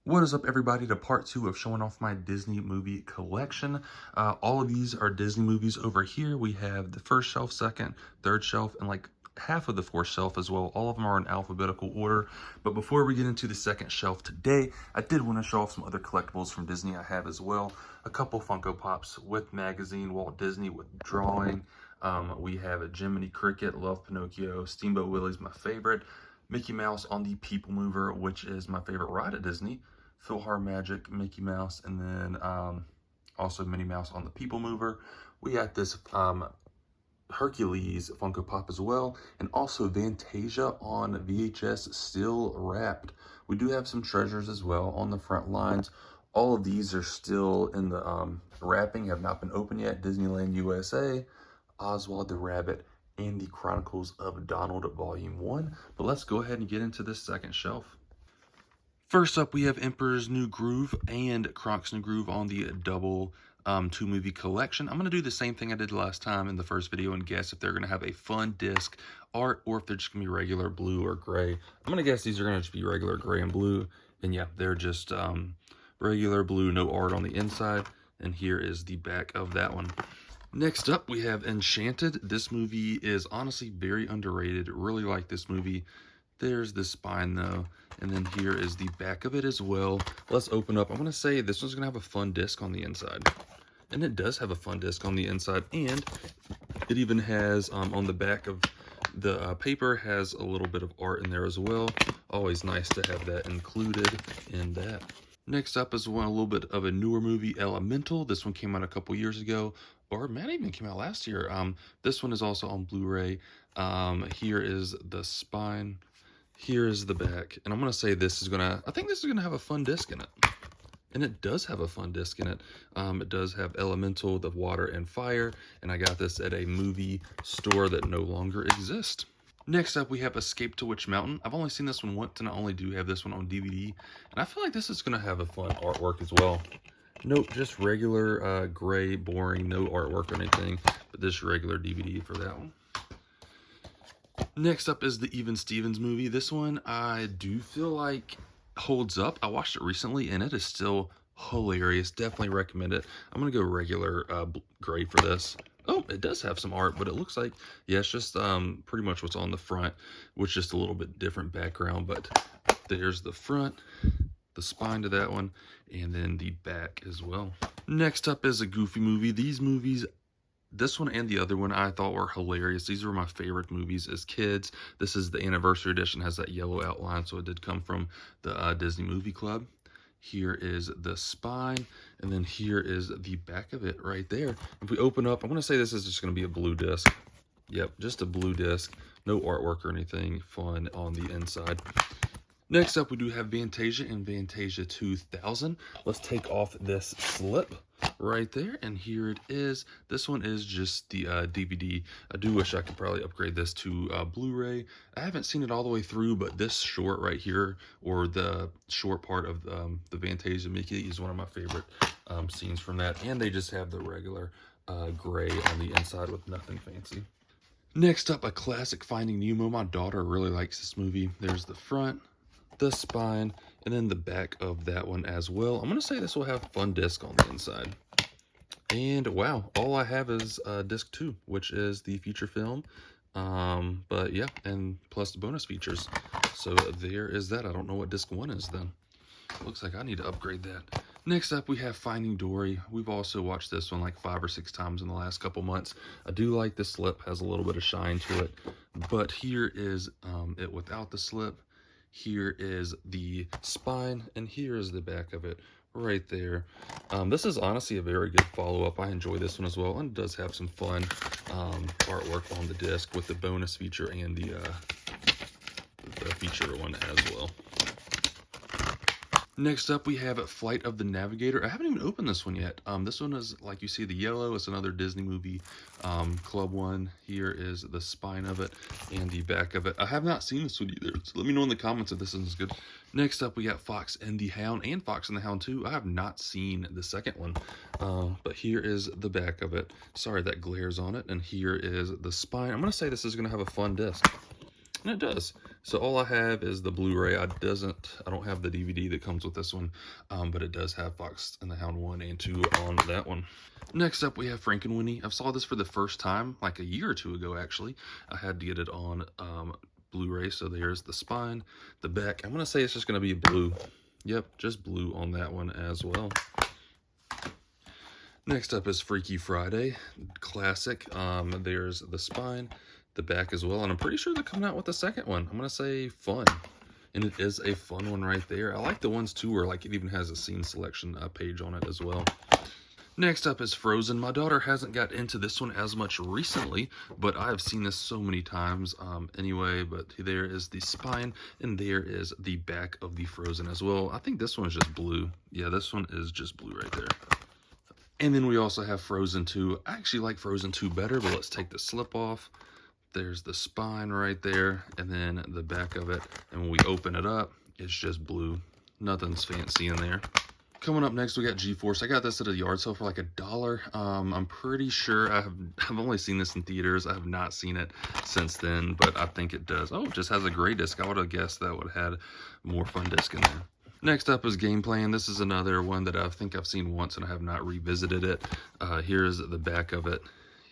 What is up, everybody, to part two of showing off my Disney movie collection. All of these are Disney movies over here. We have the first shelf, second, third shelf, and like half of the fourth shelf as well. All of them are in alphabetical order. But before we get into the second shelf today, I did want to show off some other collectibles from Disney I have as well. A couple Funko Pops with magazine, Walt Disney with drawing. We have a Jiminy Cricket, Love Pinocchio, Steamboat Willie's my favorite. Mickey Mouse on the People Mover, which is my favorite ride at Disney. PhilharMagic, Mickey Mouse, and then also Minnie Mouse on the People Mover. We got this Hercules Funko Pop as well, and also Fantasia on VHS still wrapped. We do have some treasures as well on the front lines. All of these are still in the wrapping, have not been opened yet. Disneyland USA, Oswald the Rabbit, and the Chronicles of Donald Volume 1. But let's go ahead and get into this second shelf. First up, we have Emperor's New Groove and Kronk's New Groove on the double two movie collection. I'm going to do the same thing I did last time in the first video and guess if they're going to have a fun disc art or if they're just going to be regular blue or gray. I'm going to guess these are going to just be regular gray and blue. And yeah, they're just regular blue, no art on the inside. And here is the back of that one. Next up, we have Enchanted. This movie is honestly very underrated. Really like this movie. There's the spine though, and then here is the back of it as well. Let's open up. I'm going to say this one's going to have a fun disc on the inside. And it does have a fun disc on the inside, and it even has, on the back of the paper, has a little bit of art in there as well. Always nice to have that included in that. Next up is one a little bit of a newer movie, Elemental. This one came out a couple years ago, or might even came out last year. This one is also on Blu-ray. Here is the spine. Here's the back, and I'm going to say this is going to, I think this is going to have a fun disc in it. And it does have a fun disc in it. It does have Elemental, the water and fire, and I got this at a movie store that no longer exists. Next up, we have Escape to Witch Mountain. I've only seen this one once, and I only do have this one on DVD, and I feel like this is going to have a fun artwork as well. Nope, just regular gray, boring, no artwork or anything, but this regular DVD for that one. Next up is the Even Stevens movie. This one I do feel like holds up. I watched it recently and it is still hilarious. Definitely recommend it. I'm going to go regular gray for this. Oh, it does have some art, but it looks like, yeah, it's just pretty much what's on the front, which is just a little bit different background. But there's the front, the spine to that one, and then the back as well. Next up is a Goofy movie. These movies, this one and the other one, I thought were hilarious. These were my favorite movies as kids. This is the anniversary edition, has that yellow outline, so it did come from the Disney Movie Club. Here is the spine, and then here is the back of it right there. If we open up, I'm going to say this is just going to be a blue disc. Yep, just a blue disc. No artwork or anything fun on the inside. Next up, we do have Fantasia and Fantasia 2000. Let's take off this slip right there, and here it is. This one is just the DVD. I do wish I could probably upgrade this to Blu-ray. I haven't seen it all the way through, but this short right here, or the short part of the Fantasia Mickey, is one of my favorite scenes from that. And they just have the regular gray on the inside with nothing fancy. Next up, a classic, Finding Nemo. My daughter really likes this movie. There's the front, the spine, and then the back of that one as well. I'm going to say this will have fun disc on the inside. And wow, all I have is disc 2, which is the feature film. But yeah, and plus the bonus features. So there is that. I don't know what disc 1 is then. Looks like I need to upgrade that. Next up, we have Finding Dory. We've also watched this one like 5 or 6 times in the last couple months. I do like the slip, has a little bit of shine to it. But here is it without the slip. Here is the spine, and here is the back of it right there. This is honestly a very good follow-up. I enjoy this one as well, and it does have some fun artwork on the disc with the bonus feature and the feature one as well. Next up, we have Flight of the Navigator. I haven't even opened this one yet. This one is, like you see, the yellow. It's another Disney movie club one. Here is the spine of it and the back of it. I have not seen this one either, so let me know in the comments if this one's good. Next up, we got Fox and the Hound and Fox and the Hound 2. I have not seen the second one, but here is the back of it. Sorry that glares on it. And here is the spine. I'm going to say this is going to have a fun disc. And it does. So all I have is the Blu-ray. I don't have the DVD that comes with this one, but it does have Fox and the Hound 1 and 2 on that one. Next up, we have Frankenweenie. I saw this for the first time, like a year or two ago, actually. I had to get it on Blu-ray, so there's the spine, the back. I'm going to say it's just going to be blue. Yep, just blue on that one as well. Next up is Freaky Friday, classic. There's the spine, the back as well, and I'm pretty sure they're coming out with the second one. I'm going to say fun. And it is a fun one right there. I like the ones too where like it even has a scene selection page on it as well. Next up is Frozen. My daughter hasn't got into this one as much recently, but I've seen this so many times anyway. But there is the spine, and there is the back of the Frozen as well. I think this one is just blue. Yeah, this one is just blue right there. And then we also have Frozen 2. I actually like Frozen 2 better, but let's take the slip off. There's the spine right there, and then the back of it. And when we open it up, it's just blue. Nothing's fancy in there. Coming up next, we got G-Force. I got this at a yard sale for like $1. I'm pretty sure I've only seen this in theaters. I have not seen it since then, but I think it does. Oh, it just has a gray disc. I would have guessed that would have had more fun disc in there. Next up is Game Plan. This is another one that I think I've seen once and I have not revisited it. Here's the back of it.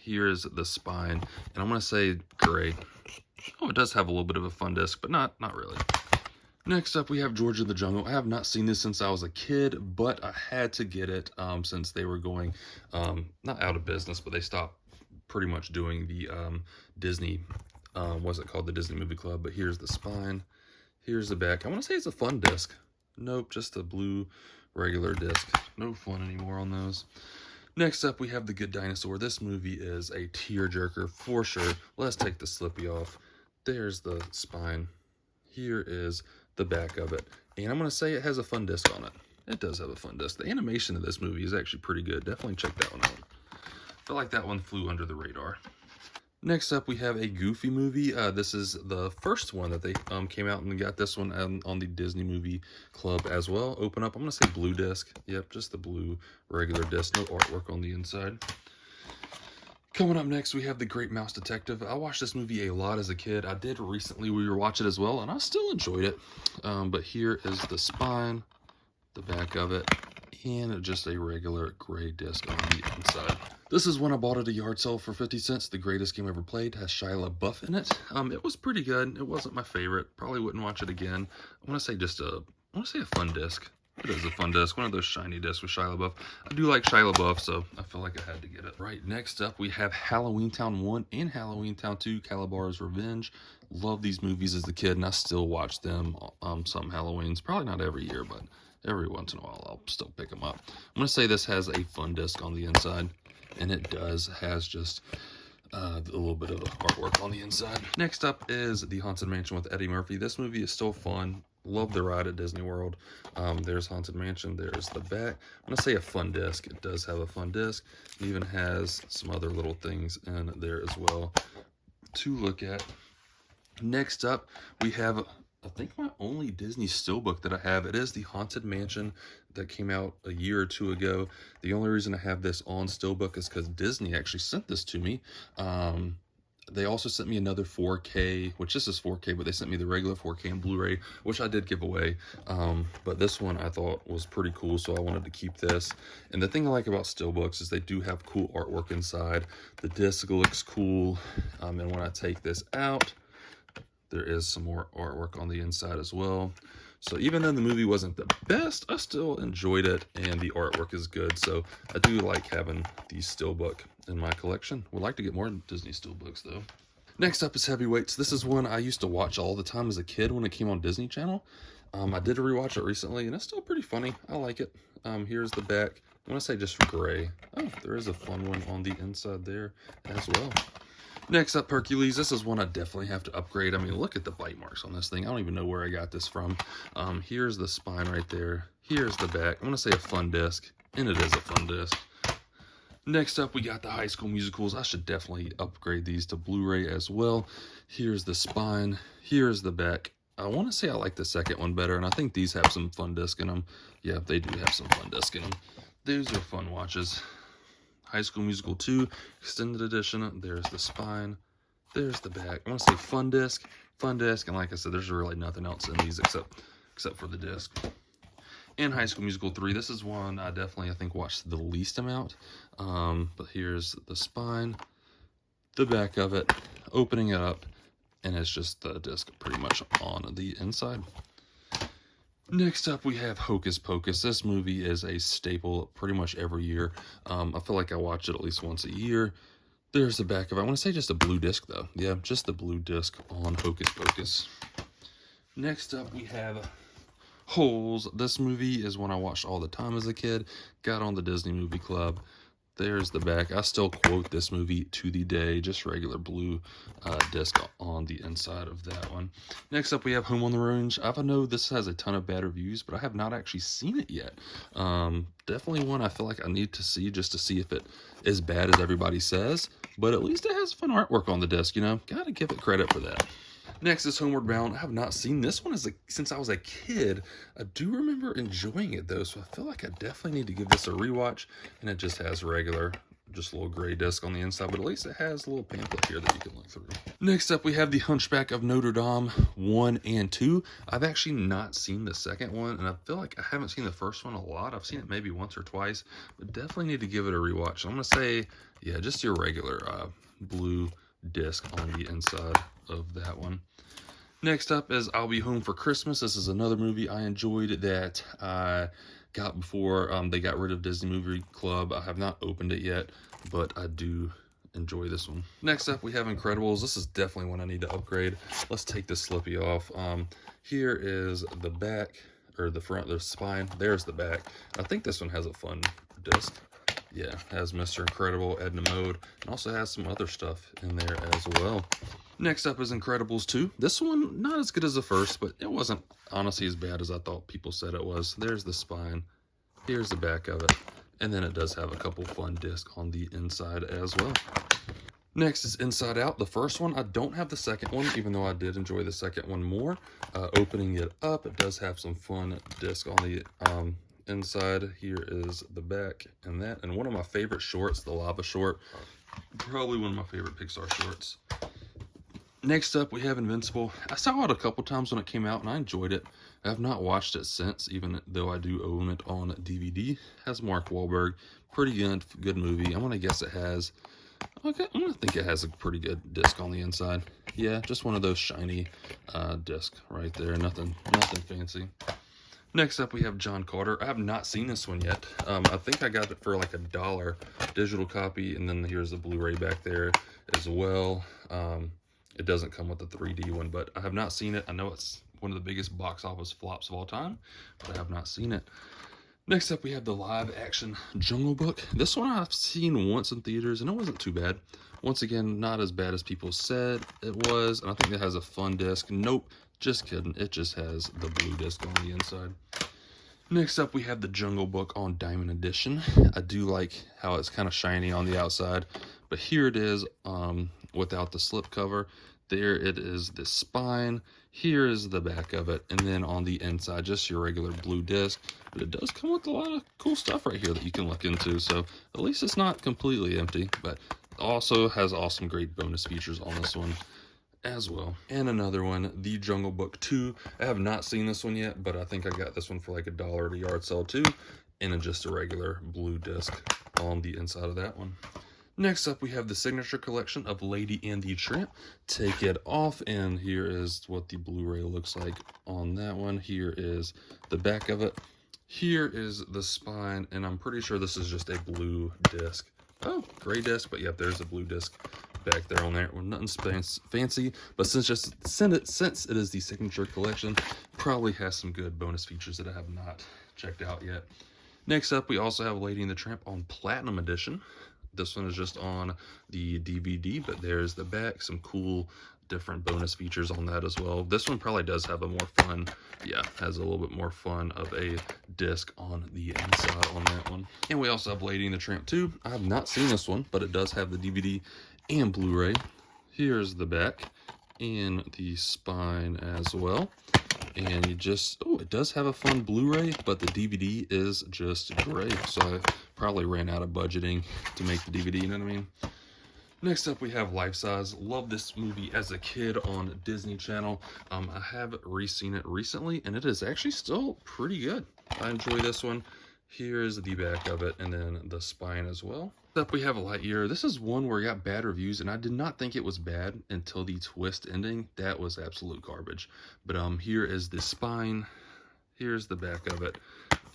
Here's the spine, and I'm going to say gray. Oh, it does have a little bit of a fun disc, but not really. Next up, we have George of the Jungle. I have not seen this since I was a kid, but I had to get it since they were going, not out of business, but they stopped pretty much doing the Disney, what's it called, the Disney Movie Club. But here's the spine. Here's the back. I want to say it's a fun disc. Nope, just a blue regular disc. No fun anymore on those. Next up, we have The Good Dinosaur. This movie is a tearjerker for sure. Let's take the slippy off. There's the spine. Here is the back of it. And I'm going to say it has a fun disc on it. It does have a fun disc. The animation of this movie is actually pretty good. Definitely check that one out. I feel like that one flew under the radar. Next up, we have a Goofy movie. This is the first one that they came out and got this one on the Disney Movie Club as well. Open up. I'm going to say blue disc. Yep, just the blue regular disc. No artwork on the inside. Coming up next, we have The Great Mouse Detective. I watched this movie a lot as a kid. I did recently rewatch it as well, and I still enjoyed it. But here is the spine, the back of it, and just a regular gray disc on the inside. This is one I bought at a yard sale for 50 cents. The greatest game ever played. Has Shia LaBeouf in it. It was pretty good. It wasn't my favorite. Probably wouldn't watch it again. I want to say a fun disc. It is a fun disc, one of those shiny discs with Shia LaBeouf. I do like Shia LaBeouf, so I feel like I had to get it. Right, next up we have Halloween Town 1 and Halloween Town 2, Calabar's Revenge. Love these movies as a kid, and I still watch them some Halloweens. Probably not every year, but every once in a while I'll still pick them up. I'm going to say this has a fun disc on the inside, and it has just a little bit of artwork on the inside. Next up is The Haunted Mansion with Eddie Murphy. This movie is still fun. Love the ride at Disney World. There's Haunted Mansion. There's the back. I'm going to say a fun disc. It does have a fun disc. It even has some other little things in there as well to look at. Next up, we have, I think, my only Disney steelbook that I have. It is the Haunted Mansion that came out a year or two ago. The only reason I have this on steelbook is because Disney actually sent this to me. They also sent me another 4K, which this is 4K, but they sent me the regular 4K and Blu-ray, which I did give away. But this one I thought was pretty cool, so I wanted to keep this. And the thing I like about steelbooks is they do have cool artwork inside. The disc looks cool. And when I take this out, there is some more artwork on the inside as well. So even though the movie wasn't the best, I still enjoyed it, and the artwork is good. So I do like having the steelbook in my collection. Would like to get more Disney steelbooks though. Next up is Heavyweights. This is one I used to watch all the time as a kid when it came on Disney Channel. I did rewatch it recently, and it's still pretty funny. I like it. Here's the back. I'm gonna say just gray. Oh, there is a fun one on the inside there as well. Next up, Hercules. This is one I definitely have to upgrade. I mean, look at the bite marks on this thing. I don't even know where I got this from. Here's the spine right there. Here's the back. I'm going to say a fun disc, and it is a fun disc. Next up, we got the High School Musicals. I should definitely upgrade these to Blu-ray as well. Here's the spine. Here's the back. I want to say I like the second one better, and I think these have some fun disc in them. Yeah, they do have some fun disc in them. Those are fun watches. High School Musical 2 Extended Edition. There's the spine. There's the back. I want to say fun disc. fun disc, and like I said, there's really nothing else in these except for the disc. And High School Musical 3, this is one I definitely, I think, watched the least amount. But here's the spine, the back of it, opening it up, and it's just the disc pretty much on the inside. Next up, we have Hocus Pocus. This movie is a staple pretty much every year. I feel like I watch it at least once a year. There's the back of it. I want to say just a blue disc, though. Yeah, just the blue disc on Hocus Pocus. Next up, we have Holes. This movie is one I watched all the time as a kid. Got on the Disney Movie Club. There's the back. I still quote this movie to the day. Just regular blue disc on the inside of that one. Next up, we have Home on the Range. I know this has a ton of bad reviews, but I have not actually seen it yet. Definitely one I feel like I need to see just to see if it is as bad as everybody says. But at least it has fun artwork on the disc, you know. Gotta give it credit for that. Next is Homeward Bound. I have not seen this one since I was a kid. I do remember enjoying it though, so I feel like I definitely need to give this a rewatch. And it just has regular, just a little gray disc on the inside, but at least it has a little pamphlet here that you can look through. Next up, we have The Hunchback of Notre Dame 1 and 2. I've actually not seen the second one, and I feel like I haven't seen the first one a lot. I've seen it maybe once or twice, but definitely need to give it a rewatch. I'm gonna say, yeah, just your regular blue disc on the inside of that one. Next up is I'll Be Home for Christmas. This is another movie I enjoyed that I got before they got rid of Disney Movie Club. I have not opened it yet, but I do enjoy this one. Next up, we have Incredibles. This is definitely one I need to upgrade. Let's take this Slippy off. Here is the back, or the front, the spine. There's the back. I think this one has a fun disc. Yeah, has Mr. Incredible, Edna Mode, and also has some other stuff in there as well. Next up is Incredibles 2. This one, not as good as the first, but it wasn't honestly as bad as I thought people said it was. There's the spine. Here's the back of it. And then it does have a couple fun discs on the inside as well. Next is Inside Out. The first one, I don't have the second one, even though I did enjoy the second one more. Opening it up, it does have some fun discs on the inside. Here is the back and that. And one of my favorite shorts, the Lava Short. Probably one of my favorite Pixar shorts. Next up, we have Invincible. I saw it a couple times when it came out, and I enjoyed it. I have not watched it since, even though I do own it on DVD. It has Mark Wahlberg. Pretty good movie. I'm going to guess it has... Okay, I'm going to think it has a pretty good disc on the inside. Yeah, just one of those shiny discs right there. Nothing fancy. Next up, we have John Carter. I have not seen this one yet. I think I got it for like $1 digital copy, and then here's the Blu-ray back there as well. It doesn't come with the 3D one, but I have not seen it. I know it's one of the biggest box office flops of all time, but I have not seen it. Next up, we have the live-action Jungle Book. This one I've seen once in theaters, and it wasn't too bad. Once again, not as bad as people said it was, and I think it has a fun disc. Nope, just kidding. It just has the blue disc on the inside. Next up, we have the Jungle Book on Diamond Edition. I do like how it's kind of shiny on the outside, but here it is without the slip cover. There it is, the spine. Here is the back of it, and then on the inside, just your regular blue disc. But it does come with a lot of cool stuff right here that you can look into, so at least it's not completely empty, but also has awesome, great bonus features on this one as well. And another one, The Jungle Book 2. I have not seen this one yet, but I think I got this one for like $1 at a yard sale too, and just a regular blue disc on the inside of that one. Next up, we have the Signature Collection of Lady and the Tramp. Take it off, and here is what the Blu-ray looks like on that one. Here is the back of it. Here is the spine, and I'm pretty sure this is just a blue disc. Oh, gray disc, but yep, there's a blue disc back there on there. Well, nothing fancy, but since it is the Signature Collection, probably has some good bonus features that I have not checked out yet. Next up, we also have Lady and the Tramp on Platinum Edition. This one is just on the DVD, but there's the back, some cool different bonus features on that as well. This one probably does have a more fun, yeah, has a little bit more fun of a disc on the inside on that one. And we also have Lady and the Tramp 2. I have not seen this one, but it does have the DVD and Blu-ray. Here's the back and the spine as well. And you just, oh, it does have a fun Blu-ray, but the DVD is just gray. So I probably ran out of budgeting to make the DVD, you know what I mean? Next up, we have Life Size. Love this movie as a kid on Disney Channel. I have re-seen it recently, and it is actually still pretty good. I enjoy this one. Here's the back of it, and then the spine as well. Next up, we have Lightyear. This is one where I got bad reviews, and I did not think it was bad until the twist ending. That was absolute garbage. But here is the spine. Here's the back of it.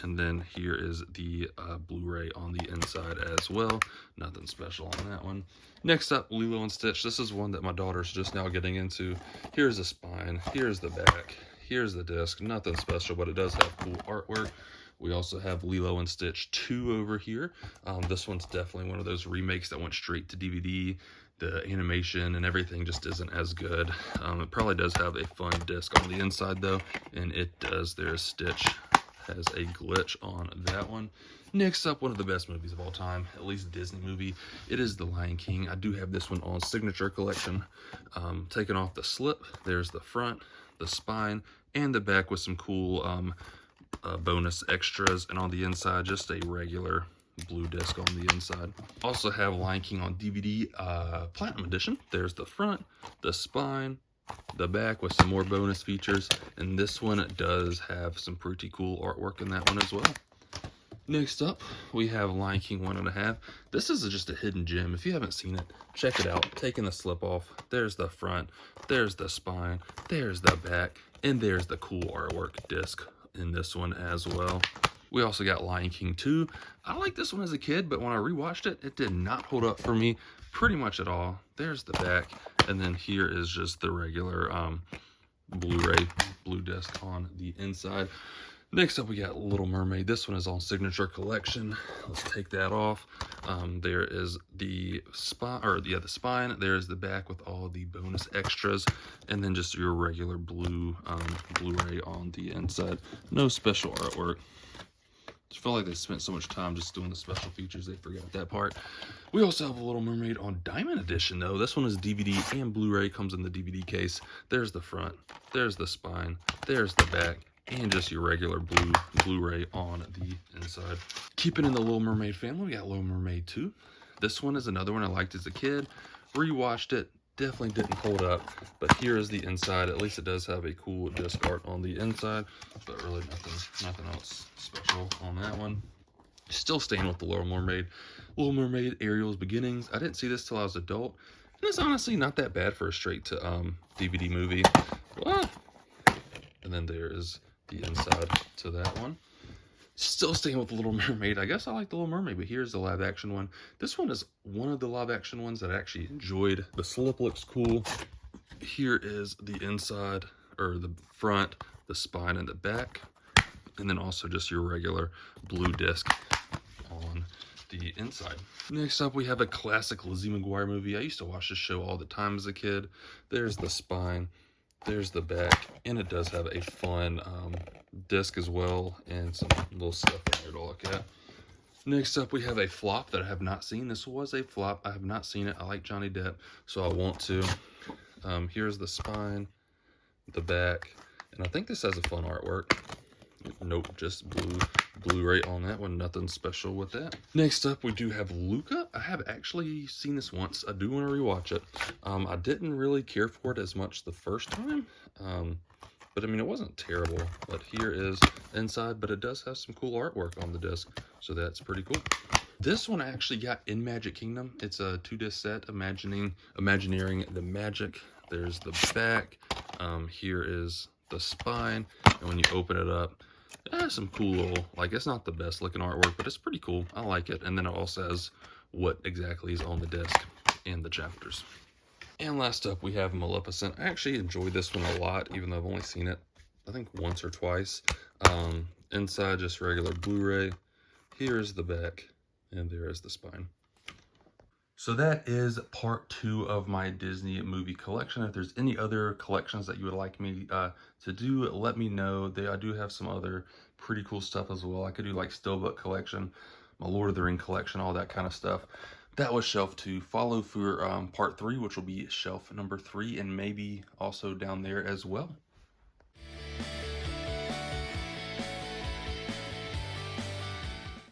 And then here is the Blu-ray on the inside as well. Nothing special on that one. Next up, Lilo and Stitch. This is one that my daughter's just now getting into. Here's the spine. Here's the back. Here's the disc. Nothing special, but it does have cool artwork. We also have Lilo and Stitch 2 over here. This one's definitely one of those remakes that went straight to DVD. The animation and everything just isn't as good. It probably does have a fun disc on the inside though, and it does. There's Stitch. Has a glitch on that one. Next up, one of the best movies of all time, at least Disney movie. It is The Lion King. I do have this one on Signature Collection. Taking off the slip, there's the front, the spine, and the back with some cool bonus extras. And on the inside, just a regular blue disc on the inside. Also have Lion King on DVD, Platinum Edition. There's the front, the spine, the back with some more bonus features, and this one does have some pretty cool artwork in that one as well. Next up, we have Lion King 1.5. This is just a hidden gem. If you haven't seen it, check it out. Taking the slip off, there's the front, there's the spine, there's the back, and there's the cool artwork disc in this one as well. We also got Lion King 2. I liked this one as a kid, but when I rewatched it, it did not hold up for me pretty much at all. There's the back, and then here is just the regular Blu-ray blue disc on the inside. Next up, we got Little Mermaid. This one is on Signature Collection. Let's take that off. There is the spine, the spine. There's the back with all the bonus extras, and then just your regular Blu-ray on the inside. No special artwork. I feel like they spent so much time just doing the special features, they forgot that part. We also have a Little Mermaid on Diamond Edition, though. This one is DVD and Blu-ray, comes in the DVD case. There's the front, there's the spine, there's the back, and just your regular Blu-ray on the inside. Keeping in the Little Mermaid family, we got Little Mermaid 2. This one is another one I liked as a kid. Rewatched it. Definitely didn't hold up, but here is the inside. At least it does have a cool disc art on the inside, but really nothing else special on that one. Still staying with the Little Mermaid. Little Mermaid Ariel's Beginnings. I didn't see this till I was an adult, and it's honestly not that bad for a straight to DVD movie. What? And then there is the inside to that one. Still staying with the Little Mermaid. I guess I like the Little Mermaid, but here's the live action one. This one is one of the live action ones that I actually enjoyed. The slip looks cool. Here is the inside, or the front, the spine, and the back. And then also just your regular blue disc on the inside. Next up, we have a classic Lizzie McGuire movie. I used to watch this show all the time as a kid. There's the spine. There's the back, and it does have a fun disc as well, and some little stuff in here to look at. Next up, we have a flop that I have not seen. This was a flop. I have not seen it. I like Johnny Depp, so I want to. Here's the spine, the back, and I think this has a fun artwork. Nope, just Blu-ray on that one. Nothing special with that. Next up, we do have Luca. I have actually seen this once. I do want to rewatch it. I didn't really care for it as much the first time. But I mean, it wasn't terrible. But here is inside, but it does have some cool artwork on the disc. So that's pretty cool. This one I actually got in Magic Kingdom. It's a 2-disc set, Imagineering the Magic. There's the back. Here is the spine. And when you open it up, it has some cool little, like, it's not the best looking artwork, but it's pretty cool. I like it. And then it also says what exactly is on the disc and the chapters. And last up, we have Maleficent. I actually enjoyed this one a lot, even though I've only seen it, I think, once or twice. Inside, just regular Blu-ray. Here's the back, and there is the spine. So that is part 2 of my Disney movie collection. If there's any other collections that you would like me to do, let me know. I do have some other pretty cool stuff as well. I could do like Steelbook collection, my Lord of the Ring collection, all that kind of stuff. That was shelf 2. Follow for part 3, which will be shelf number 3, and maybe also down there as well.